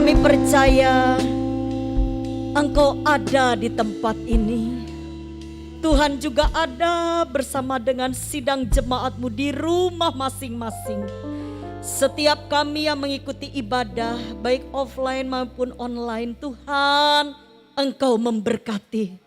Kami percaya Engkau ada di tempat ini. Tuhan juga ada bersama dengan sidang jemaat-Mu di rumah masing-masing. Setiap kami yang mengikuti ibadah, baik offline maupun online, Tuhan, Engkau memberkati.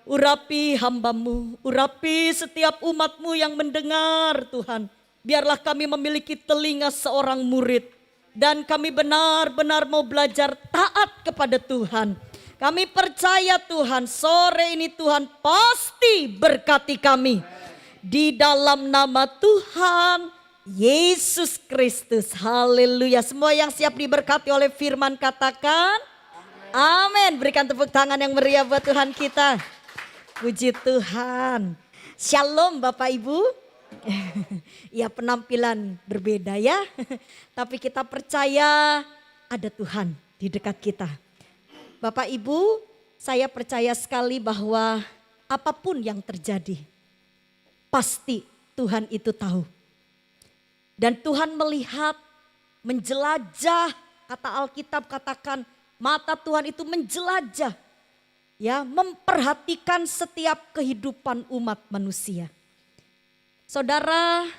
Urapi hamba-Mu, urapi setiap umat-Mu yang mendengar, Tuhan. Biarlah kami memiliki telinga seorang murid. Dan kami benar-benar mau belajar taat kepada Tuhan. Kami percaya Tuhan, sore ini Tuhan pasti berkati kami. Di dalam nama Tuhan Yesus Kristus. Haleluya. Semua yang siap diberkati oleh firman katakan amin. Berikan tepuk tangan yang meriah buat Tuhan kita. Puji Tuhan. Shalom Bapak Ibu. Ya, penampilan berbeda ya. Tapi kita percaya ada Tuhan di dekat kita. Bapak Ibu, saya percaya sekali bahwa apapun yang terjadi, pasti Tuhan itu tahu. Dan Tuhan melihat, menjelajah, kata Alkitab katakan mata Tuhan itu menjelajah. Ya, memperhatikan setiap kehidupan umat manusia. Saudara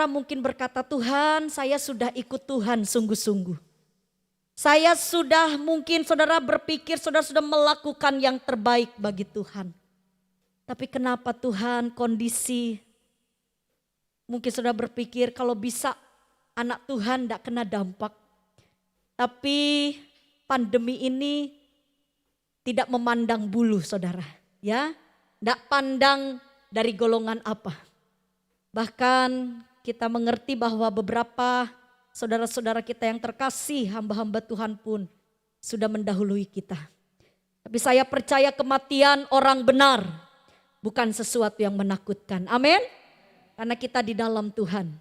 mungkin berkata, Tuhan, saya sudah ikut Tuhan sungguh-sungguh. Saya sudah, mungkin saudara berpikir saudara sudah melakukan yang terbaik bagi Tuhan. Tapi kenapa Tuhan kondisi, mungkin saudara berpikir kalau bisa anak Tuhan tidak kena dampak. Tapi pandemi ini tidak memandang bulu saudara. Ya, tidak pandang dari golongan apa. Bahkan kita mengerti bahwa beberapa saudara-saudara kita yang terkasih, hamba-hamba Tuhan pun sudah mendahului kita. Tapi saya percaya kematian orang benar bukan sesuatu yang menakutkan. Amin. Karena kita di dalam Tuhan.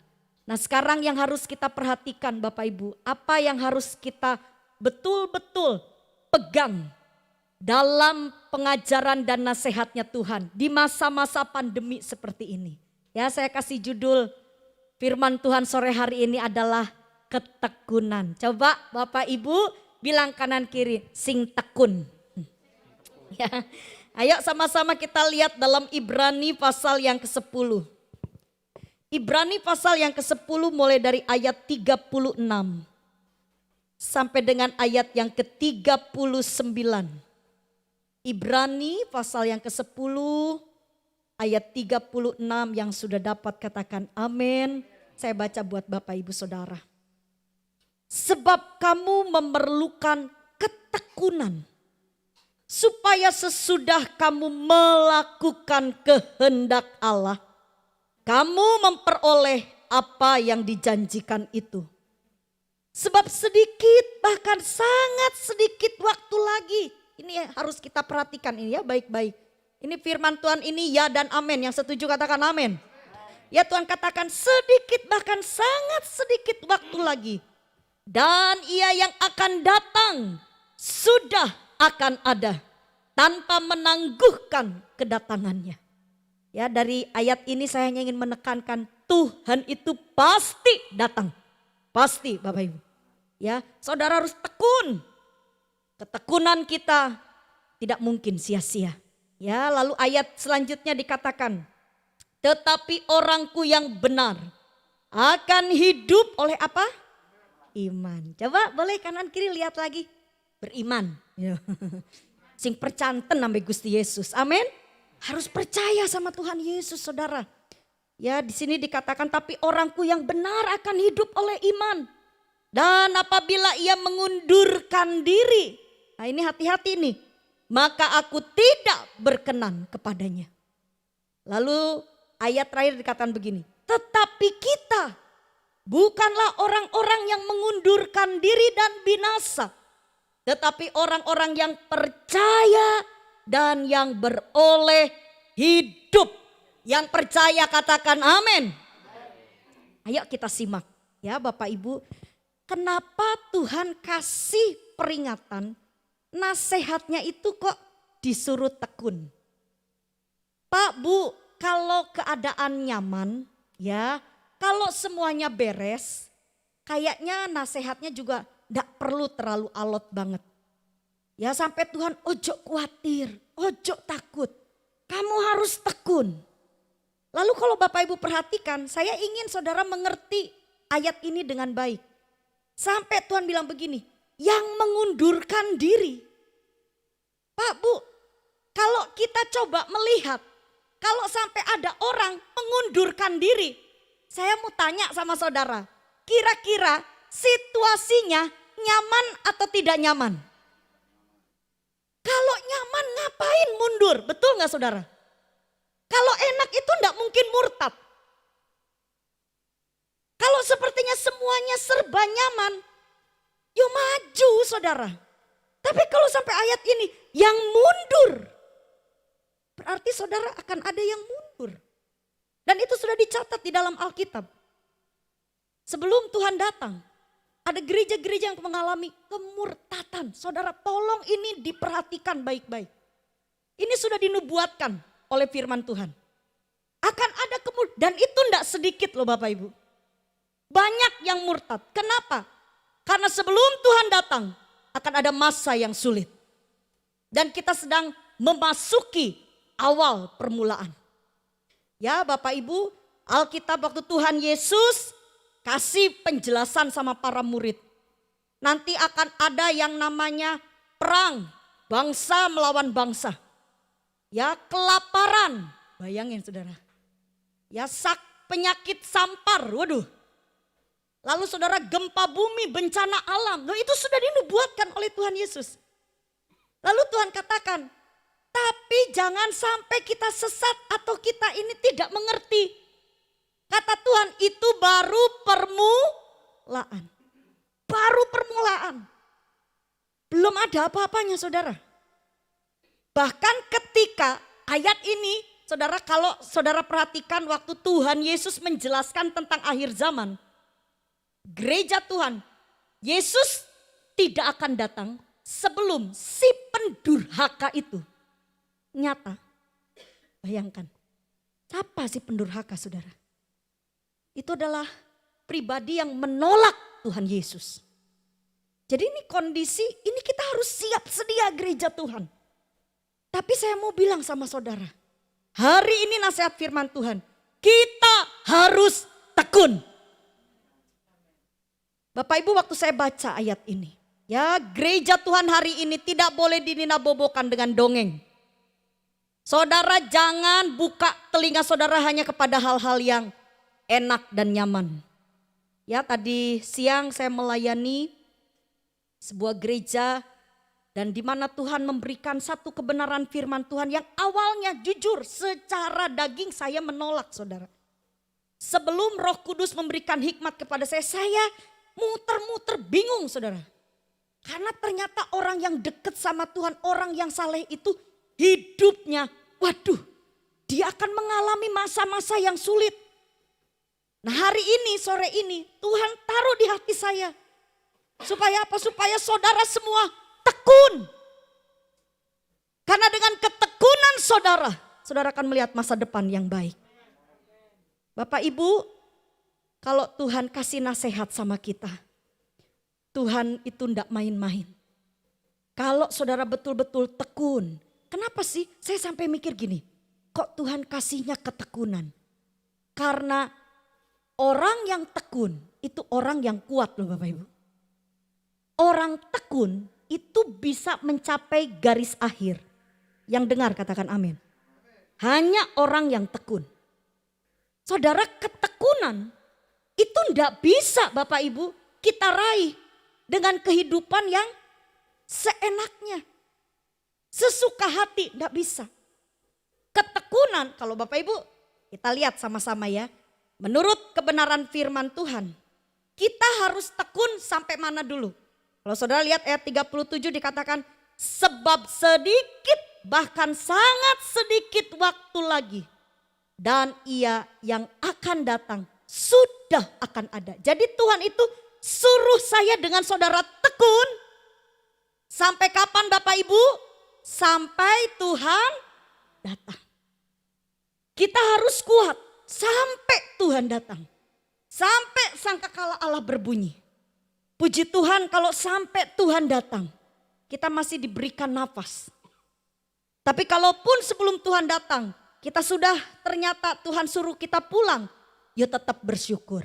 Nah, sekarang yang harus kita perhatikan Bapak Ibu, apa yang harus kita betul-betul pegang dalam pengajaran dan nasihatnya Tuhan di masa-masa pandemi seperti ini. Ya, saya kasih judul firman Tuhan sore hari ini adalah ketekunan. Coba Bapak Ibu bilang kanan kiri, sing tekun. Ya, ayo sama-sama kita lihat dalam Ibrani pasal yang ke-10. Ibrani pasal yang ke-10 mulai dari ayat 36 sampai dengan ayat yang ke-39. Ibrani pasal yang ke-10 ayat 36 yang sudah dapat katakan amin. Saya baca buat Bapak Ibu Saudara. Sebab kamu memerlukan ketekunan supaya sesudah kamu melakukan kehendak Allah, kamu memperoleh apa yang dijanjikan itu. Sebab sedikit, bahkan sangat sedikit waktu lagi. Ini harus kita perhatikan ini ya baik-baik. Ini firman Tuhan ini ya dan amin. Yang setuju katakan amin. Ya, Tuhan katakan sedikit, bahkan sangat sedikit waktu lagi. Dan Ia yang akan datang sudah akan ada tanpa menangguhkan kedatangannya. Ya, dari ayat ini saya hanya ingin menekankan Tuhan itu pasti datang. Pasti Bapak Ibu. Ya, saudara harus tekun. Ketekunan kita tidak mungkin sia-sia. Ya, lalu ayat selanjutnya dikatakan, tetapi orangku yang benar akan hidup oleh apa? Iman. Coba boleh kanan kiri lihat lagi. Beriman. Ya. Sing percanten sampai Gusti Yesus. Amin. Harus percaya sama Tuhan Yesus saudara. Ya, di sini dikatakan tapi orangku yang benar akan hidup oleh iman. Dan apabila ia mengundurkan diri. Nah, ini hati-hati nih. Maka aku tidak berkenan kepadanya. Lalu ayat terakhir dikatakan begini. Tetapi kita bukanlah orang-orang yang mengundurkan diri dan binasa. Tetapi orang-orang yang percaya dan yang beroleh hidup. Yang percaya katakan amin. Ayo kita simak ya Bapak Ibu. Kenapa Tuhan kasih peringatan? Nasihatnya itu kok disuruh tekun. Pak, Bu, kalau keadaan nyaman ya, kalau semuanya beres, kayaknya nasihatnya juga Tidak perlu terlalu alot banget. Ya sampai Tuhan ojo khawatir, ojo takut. Kamu harus tekun. Lalu kalau Bapak Ibu perhatikan, saya ingin saudara mengerti ayat ini dengan baik. Sampai Tuhan bilang begini, yang mengundurkan diri. Pak Bu, kalau kita coba melihat, kalau sampai ada orang mengundurkan diri, saya mau tanya sama saudara, kira-kira situasinya nyaman atau tidak nyaman? Kalau nyaman ngapain mundur, betul gak saudara? Kalau enak itu enggak mungkin murtad. Kalau sepertinya semuanya serba nyaman, yuk maju saudara. Tapi kalau sampai ayat ini yang mundur, berarti saudara akan ada yang mundur. Dan itu sudah dicatat di dalam Alkitab. Sebelum Tuhan datang, ada gereja-gereja yang mengalami kemurtatan. Saudara tolong ini diperhatikan baik-baik. Ini sudah dinubuatkan oleh firman Tuhan. Akan ada dan itu tidak sedikit loh Bapak Ibu. Banyak yang murtad. Kenapa? Karena sebelum Tuhan datang akan ada masa yang sulit. Dan kita sedang memasuki awal permulaan. Ya Bapak Ibu, Alkitab waktu Tuhan Yesus kasih penjelasan sama para murid. Nanti akan ada yang namanya perang bangsa melawan bangsa. Ya kelaparan, bayangin saudara. Ya penyakit sampar, waduh. Lalu saudara gempa bumi, bencana alam. Loh itu sudah dinubuatkan oleh Tuhan Yesus. Lalu Tuhan katakan, tapi jangan sampai kita sesat atau kita ini tidak mengerti. Kata Tuhan itu baru permulaan. Baru permulaan. Belum ada apa-apanya saudara. Bahkan ketika ayat ini, saudara kalau saudara perhatikan waktu Tuhan Yesus menjelaskan tentang akhir zaman. Gereja Tuhan, Yesus tidak akan datang sebelum si pendurhaka itu nyata. Bayangkan, siapa si pendurhaka saudara? Itu adalah pribadi yang menolak Tuhan Yesus. Jadi ini kondisi, ini kita harus siap sedia gereja Tuhan. Tapi saya mau bilang sama saudara, hari ini nasihat firman Tuhan, kita harus tekun. Bapak Ibu waktu saya baca ayat ini, ya gereja Tuhan hari ini tidak boleh dininabobokan dengan dongeng. Saudara jangan buka telinga saudara hanya kepada hal-hal yang enak dan nyaman. Ya tadi siang saya melayani sebuah gereja. Dan di mana Tuhan memberikan satu kebenaran firman Tuhan yang awalnya jujur secara daging saya menolak saudara. Sebelum Roh Kudus memberikan hikmat kepada saya muter-muter bingung saudara. Karena ternyata orang yang dekat sama Tuhan, orang yang saleh itu hidupnya, waduh, dia akan mengalami masa-masa yang sulit. Nah hari ini, sore ini Tuhan taruh di hati saya. Supaya apa? Supaya saudara semua tekun. Karena dengan ketekunan saudara, saudara akan melihat masa depan yang baik. Bapak Ibu, kalau Tuhan kasih nasihat sama kita, Tuhan itu tidak main-main. Kalau saudara betul-betul tekun, kenapa sih saya sampai mikir gini, kok Tuhan kasihnya ketekunan? Karena orang yang tekun itu orang yang kuat loh Bapak Ibu. Orang tekun itu bisa mencapai garis akhir. Yang dengar katakan amin. Hanya orang yang tekun. Saudara ketekunan itu enggak bisa Bapak Ibu kita raih dengan kehidupan yang seenaknya. Sesuka hati enggak bisa. Ketekunan kalau Bapak Ibu kita lihat sama-sama ya. Menurut kebenaran firman Tuhan kita harus tekun sampai mana dulu? Kalau saudara lihat ayat 37 dikatakan sebab sedikit bahkan sangat sedikit waktu lagi. Dan ia yang akan datang sudah akan ada. Jadi Tuhan itu suruh saya dengan saudara tekun. Sampai kapan Bapak Ibu? Sampai Tuhan datang. Kita harus kuat sampai Tuhan datang. Sampai sangkakala Allah berbunyi. Puji Tuhan kalau sampai Tuhan datang, kita masih diberikan nafas. Tapi kalaupun sebelum Tuhan datang, kita sudah ternyata Tuhan suruh kita pulang, ya tetap bersyukur.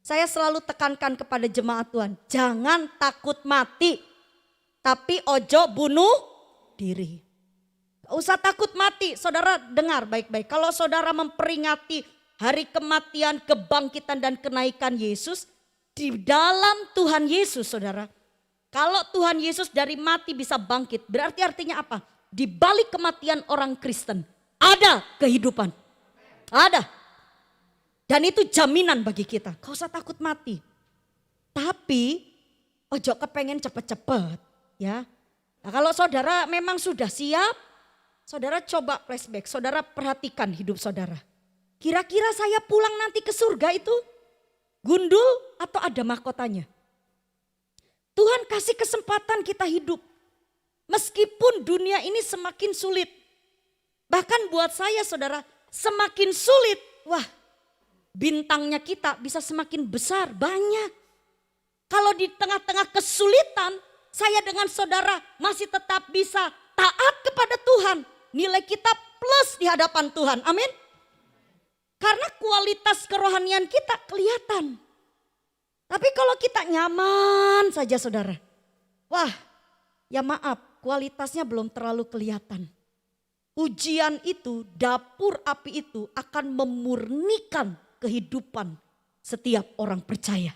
Saya selalu tekankan kepada jemaat Tuhan, jangan takut mati, tapi ojo bunuh diri. Gak usah takut mati, saudara dengar baik-baik. Kalau saudara memperingati hari kematian, kebangkitan dan kenaikan Yesus, di dalam Tuhan Yesus saudara. Kalau Tuhan Yesus dari mati bisa bangkit, berarti artinya apa? Di balik kematian orang Kristen ada kehidupan. Ada. Dan itu jaminan bagi kita. Gak usah takut mati. Tapi ojo kepengen cepet-cepet ya. Nah, kalau saudara memang sudah siap, saudara coba flashback, saudara perhatikan hidup saudara. Kira-kira saya pulang nanti ke surga itu gundul atau ada mahkotanya? Tuhan kasih kesempatan kita hidup. Meskipun dunia ini semakin sulit. Bahkan buat saya saudara, semakin sulit, wah bintangnya kita bisa semakin besar, banyak. Kalau di tengah-tengah kesulitan, saya dengan saudara masih tetap bisa taat kepada Tuhan. Nilai kita plus di hadapan Tuhan, amin. Karena kualitas kerohanian kita kelihatan. Tapi kalau kita nyaman saja saudara, wah ya maaf kualitasnya belum terlalu kelihatan. Ujian itu, dapur api itu akan memurnikan kehidupan setiap orang percaya.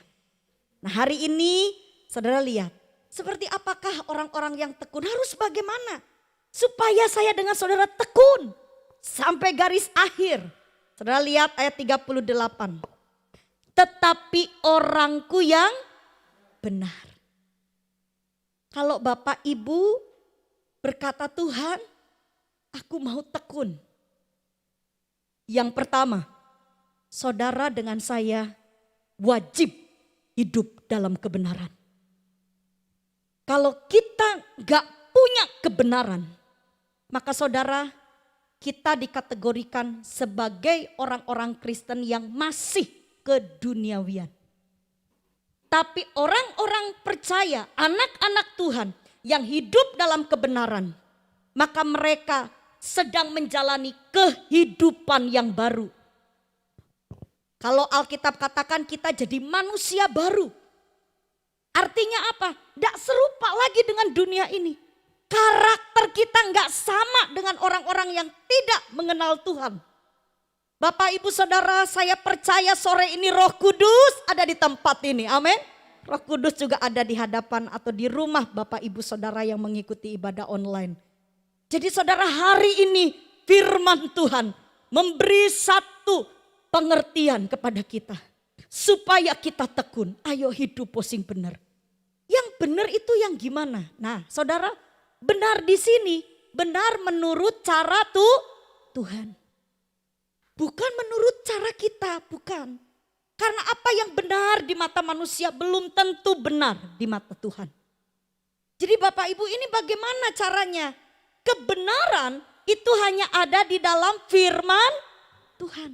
Nah hari ini saudara lihat, seperti apakah orang-orang yang tekun, harus bagaimana supaya saya dengan saudara tekun sampai garis akhir. Saudara lihat ayat 38. Tetapi orangku yang benar. Kalau Bapak Ibu berkata Tuhan, aku mau tekun. Yang pertama, saudara dengan saya wajib hidup dalam kebenaran. Kalau kita gak punya kebenaran, maka saudara kita dikategorikan sebagai orang-orang Kristen yang masih keduniawian. Tapi orang-orang percaya, anak-anak Tuhan yang hidup dalam kebenaran, maka mereka sedang menjalani kehidupan yang baru. Kalau Alkitab katakan kita jadi manusia baru. Artinya apa? Tidak serupa lagi dengan dunia ini. Karakter kita nggak sama dengan orang-orang yang tidak mengenal Tuhan. Bapak Ibu Saudara, saya percaya sore ini Roh Kudus ada di tempat ini. Amin. Roh Kudus juga ada di hadapan atau di rumah Bapak Ibu Saudara yang mengikuti ibadah online. Jadi saudara, hari ini firman Tuhan memberi satu pengertian kepada kita. Supaya kita tekun, ayo hidup posing benar. Yang benar itu yang gimana? Nah saudara, benar di sini, benar menurut cara Tuhan. Bukan menurut cara kita, bukan. Karena apa yang benar di mata manusia belum tentu benar di mata Tuhan. Jadi Bapak Ibu, ini bagaimana caranya? Kebenaran itu hanya ada di dalam firman Tuhan.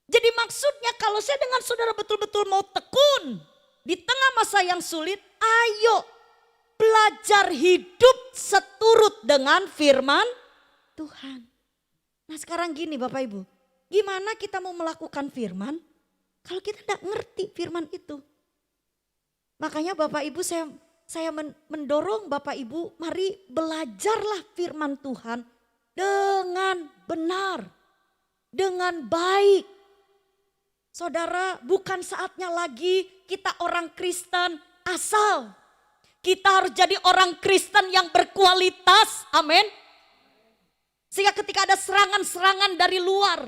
Jadi maksudnya kalau saya dengan saudara betul-betul mau tekun di tengah masa yang sulit, ayo belajar hidup seturut dengan firman Tuhan. Nah sekarang gini Bapak Ibu, gimana kita mau melakukan firman kalau kita tidak ngerti firman itu? Makanya Bapak Ibu saya mendorong Bapak Ibu, mari belajarlah firman Tuhan dengan benar, dengan baik. Saudara, bukan saatnya lagi kita orang Kristen asal. Kita harus jadi orang Kristen yang berkualitas, amin. Sehingga ketika ada serangan-serangan dari luar,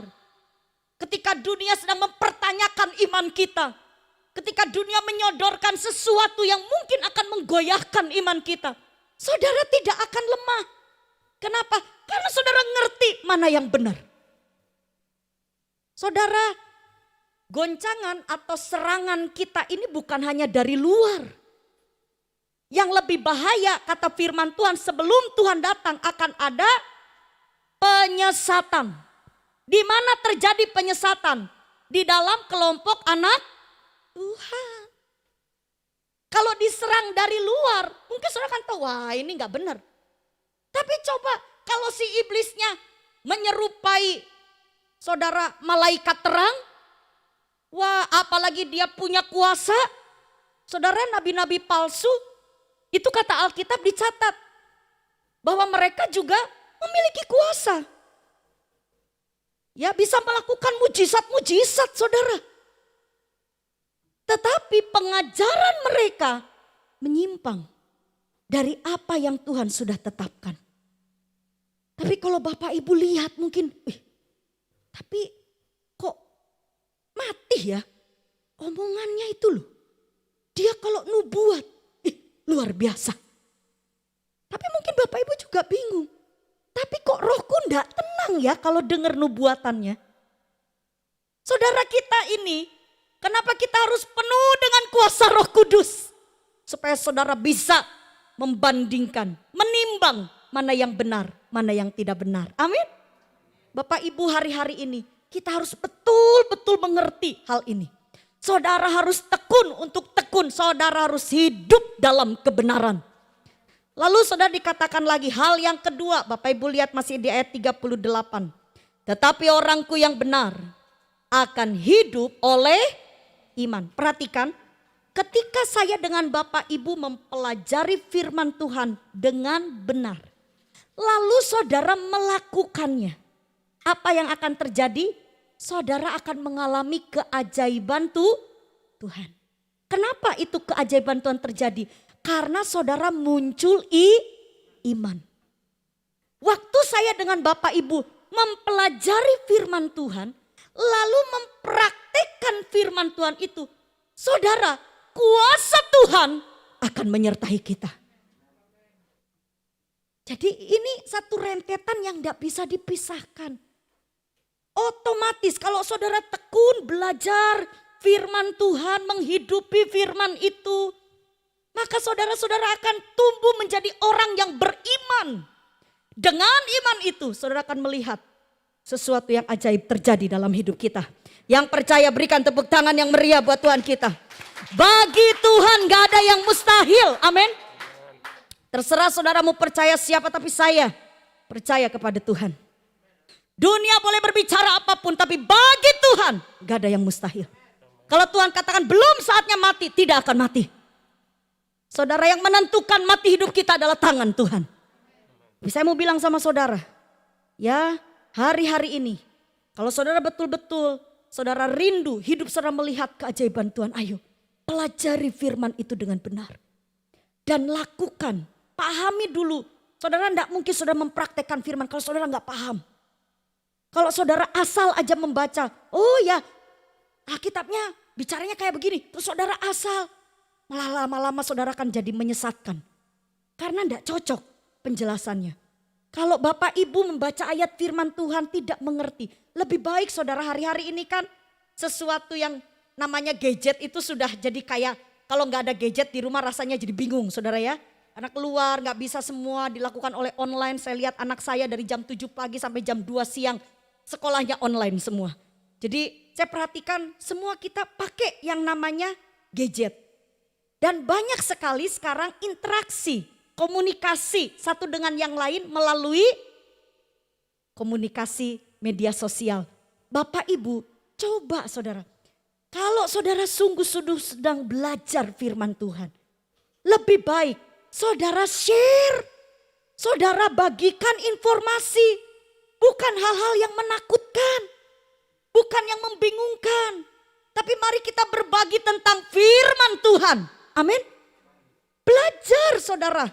ketika dunia sedang mempertanyakan iman kita, ketika dunia menyodorkan sesuatu yang mungkin akan menggoyahkan iman kita, saudara tidak akan lemah. Kenapa? Karena saudara ngerti mana yang benar. Saudara, goncangan atau serangan kita ini bukan hanya dari luar. Yang lebih bahaya kata firman Tuhan, sebelum Tuhan datang akan ada penyesatan. Di mana terjadi penyesatan? Di dalam kelompok anak Tuhan. Kalau diserang dari luar, mungkin saudara kan tahu, wah ini gak benar. Tapi coba kalau si iblisnya menyerupai saudara malaikat terang, wah apalagi dia punya kuasa. Saudara, nabi-nabi palsu, itu kata Alkitab dicatat bahwa mereka juga memiliki kuasa. Ya, bisa melakukan mujizat-mujizat, saudara. Tetapi pengajaran mereka menyimpang dari apa yang Tuhan sudah tetapkan. Tapi kalau Bapak Ibu lihat mungkin, tapi kok mati ya omongannya itu loh. Dia kalau nubuat, luar biasa. Tapi mungkin Bapak Ibu juga bingung. Tapi kok rohku enggak tenang ya kalau dengar nubuatannya. Saudara kita ini, kenapa kita harus penuh dengan kuasa Roh Kudus? Supaya saudara bisa membandingkan, menimbang mana yang benar, mana yang tidak benar. Amin. Bapak Ibu, hari-hari ini kita harus betul-betul mengerti hal ini. Saudara harus tekun untuk tekun, saudara harus hidup dalam kebenaran. Lalu saudara dikatakan lagi hal yang kedua, Bapak Ibu lihat masih di ayat 38. Tetapi orangku yang benar akan hidup oleh iman. Perhatikan, ketika saya dengan Bapak Ibu mempelajari firman Tuhan dengan benar. Lalu saudara melakukannya. Apa yang akan terjadi? Saudara akan mengalami keajaiban Tuhan. Kenapa itu keajaiban Tuhan terjadi? Karena saudara muncul iman. Waktu saya dengan Bapak Ibu mempelajari firman Tuhan, lalu mempraktekkan firman Tuhan itu, saudara, kuasa Tuhan akan menyertai kita. Jadi ini satu rentetan yang tidak bisa dipisahkan. Otomatis kalau saudara tekun belajar firman Tuhan, menghidupi firman itu, maka saudara-saudara akan tumbuh menjadi orang yang beriman. Dengan iman itu saudara akan melihat sesuatu yang ajaib terjadi dalam hidup kita. Yang percaya berikan tepuk tangan yang meriah buat Tuhan kita. Bagi Tuhan gak ada yang mustahil, amin. Terserah saudara mau percaya siapa, tapi saya percaya kepada Tuhan. Dunia boleh berbicara apapun, tapi bagi Tuhan gak ada yang mustahil. Kalau Tuhan katakan belum saatnya mati, tidak akan mati. Saudara, yang menentukan mati hidup kita adalah tangan Tuhan. Saya mau bilang sama saudara, ya hari-hari ini, kalau saudara betul-betul, saudara rindu hidup saudara melihat keajaiban Tuhan, ayo pelajari firman itu dengan benar. Dan lakukan, pahami dulu. Saudara tidak mungkin saudara mempraktekkan firman kalau saudara nggak paham. Kalau saudara asal aja membaca, oh ya Alkitabnya bicaranya kayak begini. Terus saudara asal, malah lama-lama saudara akan jadi menyesatkan. Karena tidak cocok penjelasannya. Kalau Bapak Ibu membaca ayat firman Tuhan tidak mengerti. Lebih baik saudara hari-hari ini kan sesuatu yang namanya gadget itu sudah jadi kayak, kalau nggak ada gadget di rumah rasanya jadi bingung saudara ya. Anak keluar nggak bisa semua dilakukan oleh online. Saya lihat anak saya dari jam 7 pagi sampai jam 2 siang. Sekolahnya online semua. Jadi saya perhatikan semua kita pakai yang namanya gadget. Dan banyak sekali sekarang interaksi, komunikasi satu dengan yang lain melalui komunikasi media sosial. Bapak Ibu coba saudara. Kalau saudara sungguh-sungguh sedang belajar firman Tuhan. Lebih baik saudara share. Saudara bagikan informasi. Bukan hal-hal yang menakutkan, bukan yang membingungkan. Tapi mari kita berbagi tentang firman Tuhan. Amin. Belajar saudara.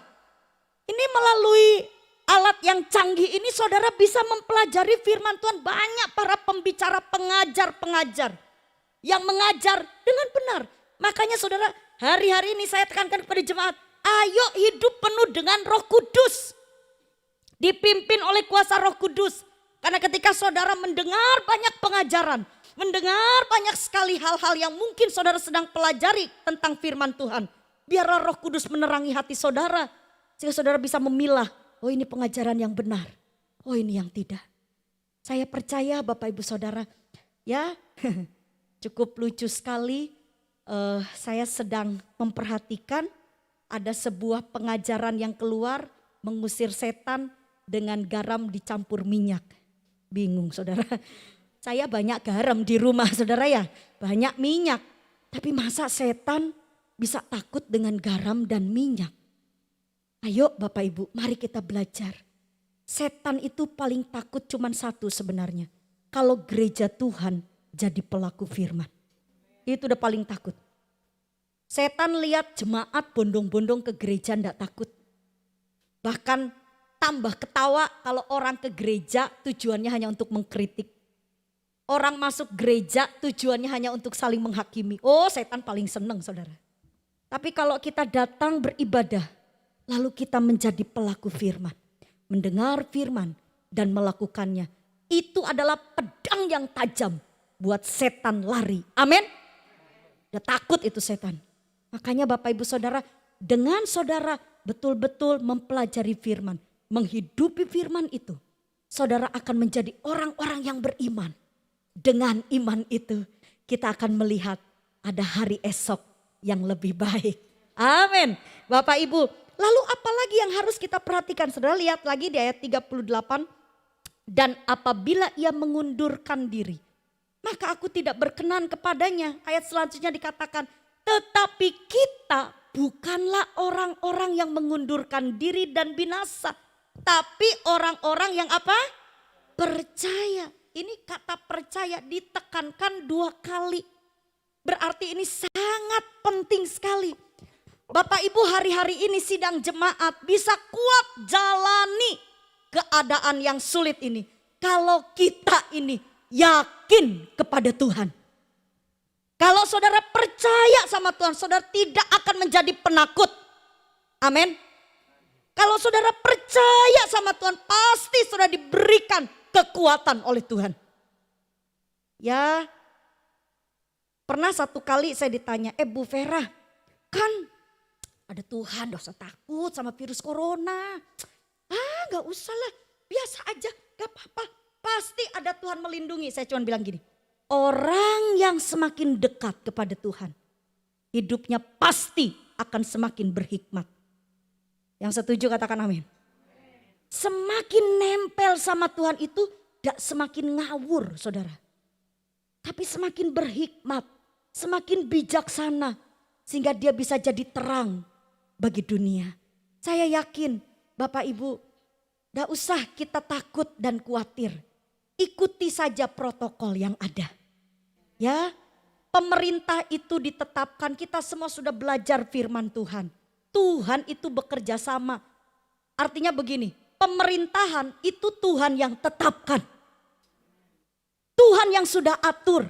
Ini melalui alat yang canggih ini saudara bisa mempelajari firman Tuhan. Banyak para pembicara, pengajar-pengajar yang mengajar dengan benar. Makanya saudara, hari-hari ini saya tekankan kepada jemaat, ayo hidup penuh dengan Roh Kudus. Dipimpin oleh kuasa Roh Kudus. Karena ketika saudara mendengar banyak pengajaran, mendengar banyak sekali hal-hal yang mungkin saudara sedang pelajari tentang firman Tuhan. Biarlah Roh Kudus menerangi hati saudara. Sehingga saudara bisa memilah, oh ini pengajaran yang benar, oh ini yang tidak. Saya percaya Bapak Ibu Saudara, ya cukup lucu sekali saya sedang memperhatikan ada sebuah pengajaran yang keluar mengusir setan dengan garam dicampur minyak. Bingung saudara. Saya banyak garam di rumah saudara ya. Banyak minyak. Tapi masa setan bisa takut dengan garam dan minyak? Ayo Bapak Ibu, mari kita belajar. Setan itu paling takut cuman satu sebenarnya. Kalau gereja Tuhan jadi pelaku firman. Itu udah paling takut. Setan lihat jemaat bondong-bondong ke gereja ndak takut. Bahkan tambah ketawa kalau orang ke gereja tujuannya hanya untuk mengkritik. Orang masuk gereja tujuannya hanya untuk saling menghakimi. Oh, setan paling seneng saudara. Tapi kalau kita datang beribadah, lalu kita menjadi pelaku firman. Mendengar firman dan melakukannya. Itu adalah pedang yang tajam buat setan lari. Amin. Udah takut itu setan. Makanya Bapak Ibu Saudara, dengan saudara betul-betul mempelajari firman, menghidupi firman itu, saudara akan menjadi orang-orang yang beriman. Dengan iman itu kita akan melihat ada hari esok yang lebih baik. Amin. Bapak Ibu, lalu apa lagi yang harus kita perhatikan? Saudara lihat lagi di ayat 38. Dan apabila ia mengundurkan diri, maka aku tidak berkenan kepadanya. Ayat selanjutnya dikatakan, tetapi kita bukanlah orang-orang yang mengundurkan diri dan binasa. Tapi orang-orang yang apa? Percaya. Ini kata percaya ditekankan 2 kali. Berarti ini sangat penting sekali. Bapak Ibu hari-hari ini sidang jemaat bisa kuat jalani keadaan yang sulit ini. Kalau kita ini yakin kepada Tuhan. Kalau saudara percaya sama Tuhan, saudara tidak akan menjadi penakut. Amin. Kalau saudara percaya sama Tuhan, pasti saudara diberikan kekuatan oleh Tuhan. Ya, pernah satu kali saya ditanya, Bu Vera, kan ada Tuhan, gak usah takut sama virus corona. Gak usah lah, biasa aja, gak apa-apa. Pasti ada Tuhan melindungi. Saya cuma bilang gini, orang yang semakin dekat kepada Tuhan, hidupnya pasti akan semakin berhikmat. Yang setuju katakan amin. Semakin nempel sama Tuhan itu gak semakin ngawur saudara. Tapi semakin berhikmat, semakin bijaksana. Sehingga dia bisa jadi terang bagi dunia. Saya yakin Bapak Ibu, gak usah kita takut dan khawatir. Ikuti saja protokol yang ada. Ya, pemerintah itu ditetapkan, kita semua sudah belajar firman Tuhan. Tuhan itu bekerja sama. Artinya begini, pemerintahan itu Tuhan yang tetapkan. Tuhan yang sudah atur.